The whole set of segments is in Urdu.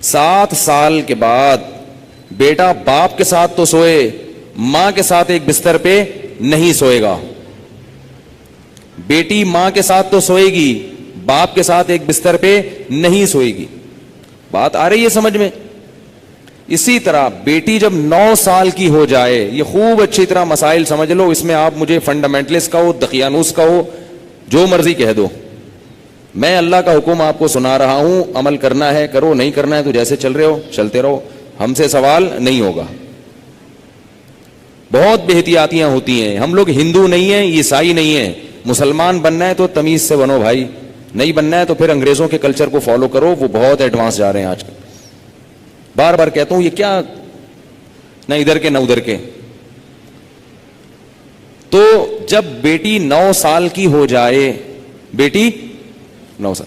7 سال کے بعد بیٹا باپ کے ساتھ تو سوئے، ماں کے ساتھ ایک بستر پہ نہیں سوئے گا. بیٹی ماں کے ساتھ تو سوئے گی، باپ کے ساتھ ایک بستر پہ نہیں سوئے گی. بات آ رہی ہے سمجھ میں؟ اسی طرح بیٹی جب 9 سال کی ہو جائے، یہ خوب اچھی طرح مسائل سمجھ لو، اس میں آپ مجھے فنڈامنٹلسٹ کہو، دقیانوس کہو، جو مرضی کہہ دو، میں اللہ کا حکم آپ کو سنا رہا ہوں، عمل کرنا ہے کرو، نہیں کرنا ہے تو جیسے چل رہے ہو چلتے رہو، ہم سے سوال نہیں ہوگا. بہت بے احتیاطیاں ہوتی ہیں. ہم لوگ ہندو نہیں ہیں، عیسائی نہیں ہیں. مسلمان بننا ہے تو تمیز سے بنو بھائی، نہیں بننا ہے تو پھر انگریزوں کے کلچر کو فالو کرو، وہ بہت ایڈوانس جا رہے ہیں آج کل. بار بار کہتا ہوں یہ کیا نہ ادھر کے نہ ادھر کے. تو جب بیٹی 9 سال کی ہو جائے، بیٹی 9 سال،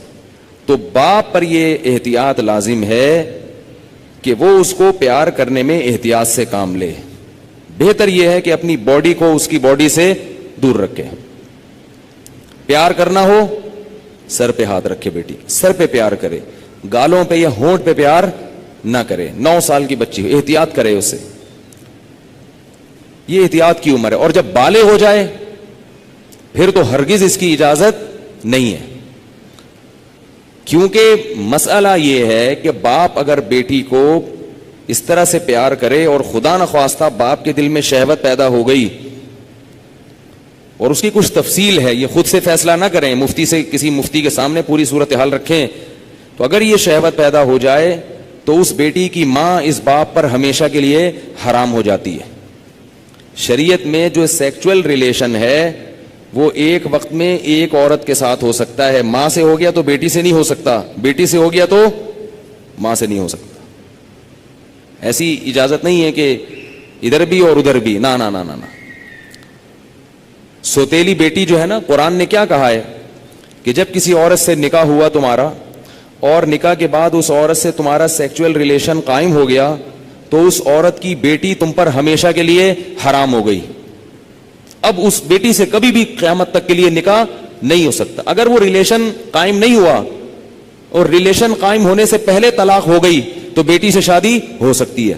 تو باپ پر یہ احتیاط لازم ہے کہ وہ اس کو پیار کرنے میں احتیاط سے کام لے. بہتر یہ ہے کہ اپنی باڈی کو اس کی باڈی سے دور رکھے. پیار کرنا ہو سر پہ ہاتھ رکھے، بیٹی سر پہ پیار کرے، گالوں پہ یا ہونٹ پہ پیار نہ کرے. 9 سال کی بچی ہو، احتیاط کرے اس سے، یہ احتیاط کی عمر ہے. اور جب بالغ ہو جائے پھر تو ہرگز اس کی اجازت نہیں ہے. کیونکہ مسئلہ یہ ہے کہ باپ اگر بیٹی کو اس طرح سے پیار کرے اور خدا نخواستہ باپ کے دل میں شہوت پیدا ہو گئی، اور اس کی کچھ تفصیل ہے، یہ خود سے فیصلہ نہ کریں، مفتی سے، کسی مفتی کے سامنے پوری صورتحال رکھیں. تو اگر یہ شہوت پیدا ہو جائے تو اس بیٹی کی ماں اس باپ پر ہمیشہ کے لیے حرام ہو جاتی ہے. شریعت میں جو سیکچول ریلیشن ہے وہ ایک وقت میں ایک عورت کے ساتھ ہو سکتا ہے. ماں سے ہو گیا تو بیٹی سے نہیں ہو سکتا، بیٹی سے ہو گیا تو ماں سے نہیں ہو سکتا. ایسی اجازت نہیں ہے کہ ادھر بھی اور ادھر بھی، نہ نہ نہ نہ. سوتیلی بیٹی جو ہے نا، قرآن نے کیا کہا ہے کہ جب کسی عورت سے نکاح ہوا تمہارا اور نکاح کے بعد اس عورت سے تمہارا سیکچول ریلیشن قائم ہو گیا تو اس عورت کی بیٹی تم پر ہمیشہ کے لیے حرام ہو گئی. اب اس بیٹی سے کبھی بھی قیامت تک کے لیے نکاح نہیں ہو سکتا. اگر وہ ریلیشن قائم نہیں ہوا اور ریلیشن قائم ہونے سے پہلے طلاق ہو گئی تو بیٹی سے شادی ہو سکتی ہے.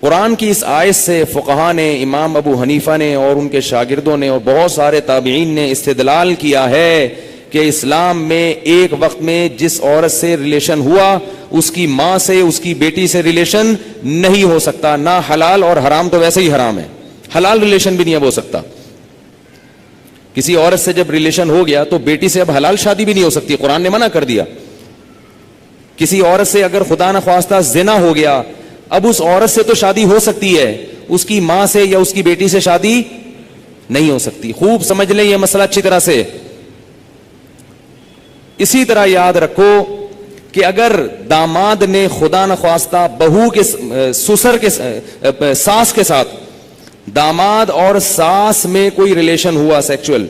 قرآن کی اس آیت سے فقہا نے، امام ابو حنیفہ نے اور ان کے شاگردوں نے اور بہت سارے تابعین نے استدلال کیا ہے کہ اسلام میں ایک وقت میں جس عورت سے ریلیشن ہوا اس کی ماں سے، اس کی بیٹی سے ریلیشن نہیں ہو سکتا. نہ حلال، اور حرام تو ویسے ہی حرام ہے، حلال ریلیشن بھی نہیں اب ہو سکتا. کسی عورت سے جب ریلیشن ہو گیا تو بیٹی سے اب حلال شادی بھی نہیں ہو سکتی، قرآن نے منع کر دیا. کسی عورت سے اگر خدا نخواستہ زنا ہو گیا، اب اس عورت سے تو شادی ہو سکتی ہے، اس کی ماں سے یا اس کی بیٹی سے شادی نہیں ہو سکتی. خوب سمجھ لیں یہ مسئلہ اچھی طرح سے. اسی طرح یاد رکھو کہ اگر داماد نے خدا نخواستہ بہو کے سسر کے ساس کے ساتھ، داماد اور ساس میں کوئی ریلیشن ہوا سیکچول،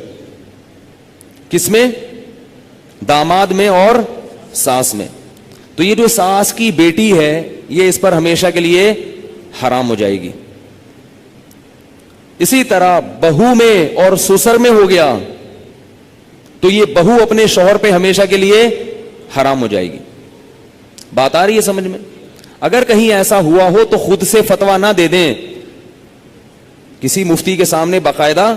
کس میں؟ داماد میں اور ساس میں، تو یہ جو ساس کی بیٹی ہے یہ اس پر ہمیشہ کے لیے حرام ہو جائے گی. اسی طرح بہو میں اور سسر میں ہو گیا تو یہ بہو اپنے شوہر پہ ہمیشہ کے لیے حرام ہو جائے گی. بات آ رہی ہے سمجھ میں؟ اگر کہیں ایسا ہوا ہو تو خود سے فتویٰ نہ دے دیں، کسی مفتی کے سامنے باقاعدہ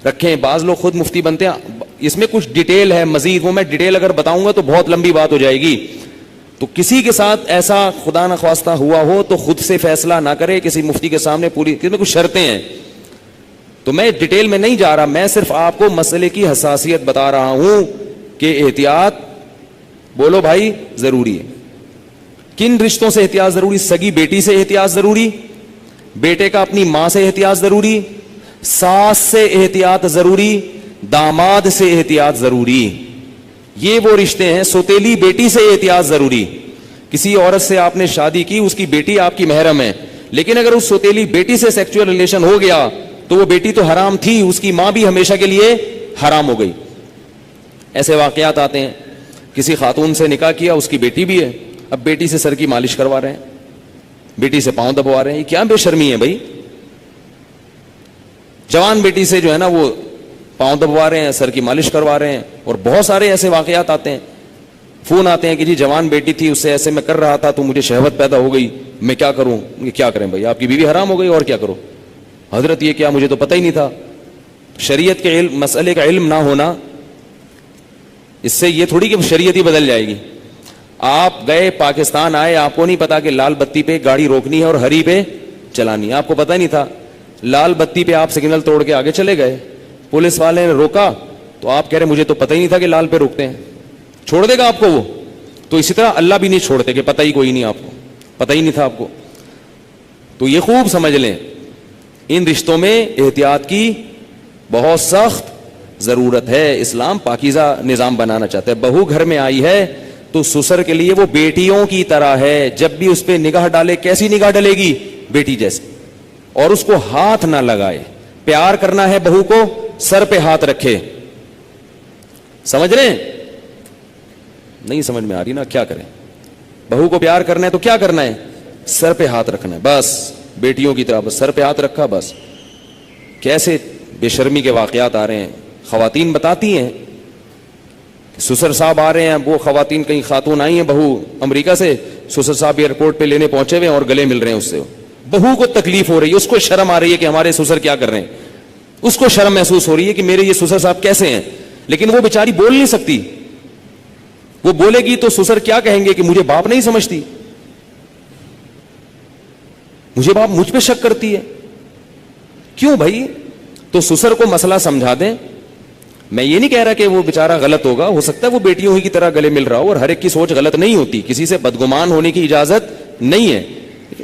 رکھیں. بعض لوگ خود مفتی بنتے ہیں، اس میں کچھ ڈیٹیل ہے مزید، وہ میں ڈیٹیل اگر بتاؤں گا تو بہت لمبی بات ہو جائے گی. تو کسی کے ساتھ ایسا خدا نخواستہ ہوا ہو تو خود سے فیصلہ نہ کرے، کسی مفتی کے سامنے پوری، اس میں کچھ شرطیں ہیں. تو میں ڈیٹیل میں نہیں جا رہا، میں صرف آپ کو مسئلے کی حساسیت بتا رہا ہوں کہ احتیاط، بولو بھائی، ضروری ہے. کن رشتوں سے احتیاط ضروری؟ سگی بیٹی سے احتیاط ضروری، بیٹے کا اپنی ماں سے احتیاط ضروری، ساس سے احتیاط ضروری، داماد سے احتیاط ضروری. یہ وہ رشتے ہیں. سوتیلی بیٹی سے احتیاط ضروری. کسی عورت سے آپ نے شادی کی، اس کی بیٹی آپ کی محرم ہے، لیکن اگر اس سوتیلی بیٹی سے سیکچول ریلیشن ہو گیا تو وہ بیٹی تو حرام تھی، اس کی ماں بھی ہمیشہ کے لیے حرام ہو گئی. ایسے واقعات آتے ہیں، کسی خاتون سے نکاح کیا، اس کی بیٹی بھی ہے، اب بیٹی سے سر کی مالش کروا رہے ہیں، بیٹی سے پاؤں دبوا رہے ہیں. یہ کیا بے شرمی ہے بھائی؟ جوان بیٹی سے جو ہے نا وہ پاؤں دبوا رہے ہیں، سر کی مالش کروا رہے ہیں، اور بہت سارے ایسے واقعات آتے ہیں. فون آتے ہیں کہ جی جوان بیٹی تھی، اس سے ایسے میں کر رہا تھا تو مجھے شہوت پیدا ہو گئی، میں کیا کروں؟ یہ کیا کریں بھائی، آپ کی بیوی حرام ہو گئی اور کیا کرو؟ حضرت یہ کیا، مجھے تو پتہ ہی نہیں تھا۔ شریعت کے علم، مسئلے کا علم نہ ہونا، اس سے یہ تھوڑی کہ شریعت ہی بدل جائے گی۔ آپ گئے پاکستان آئے، آپ کو نہیں پتا کہ لال بتی پہ گاڑی روکنی ہے اور ہری پہ چلانی ہے، آپ کو پتہ نہیں تھا۔ لال بتی پہ آپ سگنل توڑ کے آگے چلے گئے، پولیس والے نے روکا تو آپ کہہ رہے مجھے تو پتہ ہی نہیں تھا کہ لال پہ روکتے ہیں، چھوڑ دے گا آپ کو وہ؟ تو اسی طرح اللہ بھی نہیں چھوڑتے کہ پتہ ہی کوئی نہیں، آپ کو پتہ ہی نہیں تھا آپ کو۔ تو یہ خوب سمجھ لیں، ان رشتوں میں احتیاط کی بہت سخت ضرورت ہے۔ اسلام پاکیزہ نظام بنانا چاہتا ہے۔ بہو گھر میں آئی ہے تو سسر کے لیے وہ بیٹیوں کی طرح ہے، جب بھی اس پہ نگاہ ڈالے، کیسی نگاہ ڈلے گی؟ بیٹی جیسے، اور اس کو ہاتھ نہ لگائے۔ پیار کرنا ہے بہو کو، سر پہ ہاتھ رکھے۔ سمجھ رہے ہیں؟ نہیں سمجھ میں آ رہی نا، کیا کریں؟ بہو کو پیار کرنا ہے تو کیا کرنا ہے؟ سر پہ ہاتھ رکھنا ہے بس، بیٹیوں کی طرح بس سر پہ ہاتھ رکھا بس۔ کیسے بے شرمی کے واقعات آ رہے ہیں، خواتین بتاتی ہیں، سسر صاحب آ رہے ہیں، وہ خواتین کہیں خاتون آئی ہیں بہو امریکہ سے، سسر صاحب ایئرپورٹ پہ لینے پہنچے ہوئے ہیں اور گلے مل رہے ہیں اس سے۔ بہو کو تکلیف ہو رہی ہے، اس کو شرم آ رہی ہے کہ ہمارے سسر کیا کر رہے ہیں، اس کو شرم محسوس ہو رہی ہے کہ میرے یہ سسر صاحب کیسے ہیں، لیکن وہ بیچاری بول نہیں سکتی۔ وہ بولے گی تو سسر کیا کہیں گے کہ مجھے باپ نہیں سمجھتی، مجھے باپ مجھ پہ شک کرتی ہے۔ کیوں بھائی؟ تو سسر کو مسئلہ سمجھا دیں۔ میں یہ نہیں کہہ رہا کہ وہ بیچارہ غلط ہوگا، ہو سکتا ہے وہ بیٹیوں ہی کی طرح گلے مل رہا ہو، اور ہر ایک کی سوچ غلط نہیں ہوتی، کسی سے بدگمان ہونے کی اجازت نہیں ہے۔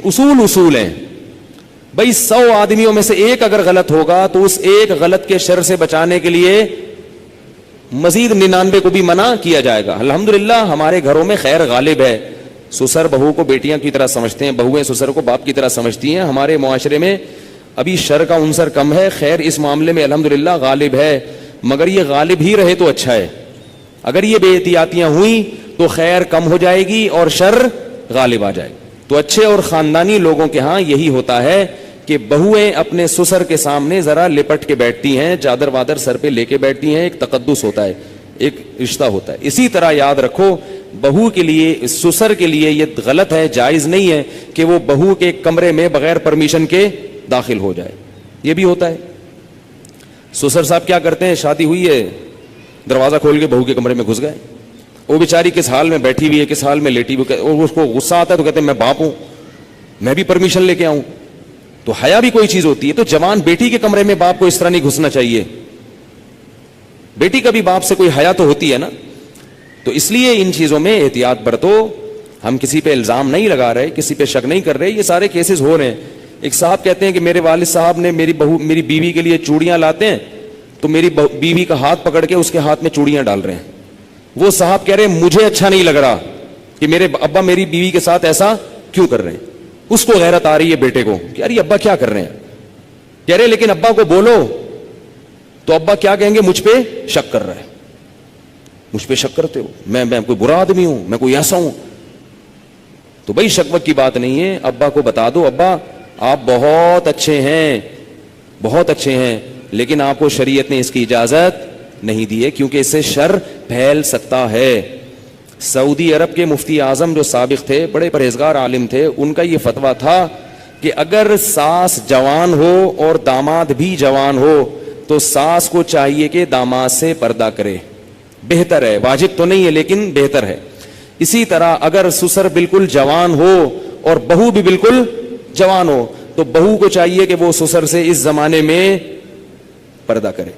اصول ہیں بھائی، 100 آدمیوں میں سے ایک اگر غلط ہوگا تو اس ایک غلط کے شر سے بچانے کے لیے مزید 99 کو بھی منع کیا جائے گا۔ الحمدللہ ہمارے گھروں میں خیر غالب ہے، سسر بہو کو بیٹیاں کی طرح سمجھتے ہیں، بہویں سسر کو باپ کی طرح سمجھتی ہیں۔ ہمارے معاشرے میں ابھی شر کا عنصر کم ہے، خیر اس معاملے میں الحمدللہ غالب ہے، مگر یہ غالب ہی رہے تو اچھا ہے۔ اگر یہ بے احتیاطیاں ہوئیں تو خیر کم ہو جائے گی اور شر غالب آ جائے گا۔ تو اچھے اور خاندانی لوگوں کے ہاں یہی ہوتا ہے کہ بہویں اپنے سسر کے سامنے ذرا لپٹ کے بیٹھتی ہیں، چادر وادر سر پہ لے کے بیٹھتی ہیں، ایک تقدس ہوتا ہے، ایک رشتہ ہوتا ہے۔ اسی طرح یاد رکھو، بہو کے لیے، سسر کے لیے یہ غلط ہے، جائز نہیں ہے کہ وہ بہو کے کمرے میں بغیر پرمیشن کے داخل ہو جائے۔ یہ بھی ہوتا ہے۔ سسر صاحب کیا کرتے ہیں، شادی ہوئی ہے، دروازہ کھول کے بہو کے کمرے میں گھس گئے، وہ بیچاری کس حال میں بیٹھی ہوئی ہے، کس حال میں لیٹی ہوئی، اور اس کو غصہ آتا ہے تو کہتے ہیں میں باپ ہوں، میں بھی پرمیشن لے کے آؤں۔ تو حیا بھی کوئی چیز ہوتی ہے۔ تو جوان بیٹی کے کمرے میں باپ کو اس طرح نہیں گھسنا چاہیے، بیٹی کا بھی باپ سے کوئی حیا تو ہوتی ہے نا۔ تو اس لیے ان چیزوں میں احتیاط برتو۔ ہم کسی پہ الزام نہیں لگا رہے، کسی پہ شک نہیں کر رہے، یہ سارے کیسز ہو رہے ہیں۔ ایک صاحب کہتے ہیں کہ میرے والد صاحب نے میری بیوی کے لیے چوڑیاں لاتے ہیں تو میری بیوی کا ہاتھ پکڑ کے اس کے ہاتھ میں چوڑیاں ڈال رہے ہیں۔ وہ صاحب کہہ رہے ہیں مجھے اچھا نہیں لگ رہا کہ میرے ابا میری بیوی کے ساتھ ایسا کیوں کر رہے ہیں۔ اس کو غیرت آ رہی ہے بیٹے کو کہ یار یہ ابا کیا کر رہے ہیں، کہہ رہے لیکن ابا کو بولو تو ابا کیا کہیں گے، مجھ پہ شک کر رہا ہے، مجھ پہ شک کرتے ہو، میں کوئی برا آدمی ہوں، میں کوئی ایسا ہوں۔ تو بھائی شک وک کی بات نہیں ہے، ابا کو بتا دو ابا آپ بہت اچھے ہیں، بہت اچھے ہیں، لیکن آپ کو شریعت نے اس کی اجازت نہیں دی ہے کیونکہ اس سے شر پھیل سکتا ہے۔ سعودی عرب کے مفتی اعظم جو سابق تھے، بڑے پرہیزگار عالم تھے، ان کا یہ فتویٰ تھا کہ اگر ساس جوان ہو اور داماد بھی جوان ہو تو ساس کو چاہیے کہ داماد سے پردہ کرے، بہتر ہے، واجب تو نہیں ہے لیکن بہتر ہے۔ اسی طرح اگر سسر بالکل جوان ہو اور بہو بھی بالکل جوان ہو تو بہو کو چاہیے کہ وہ سسر سے اس زمانے میں پردہ کرے۔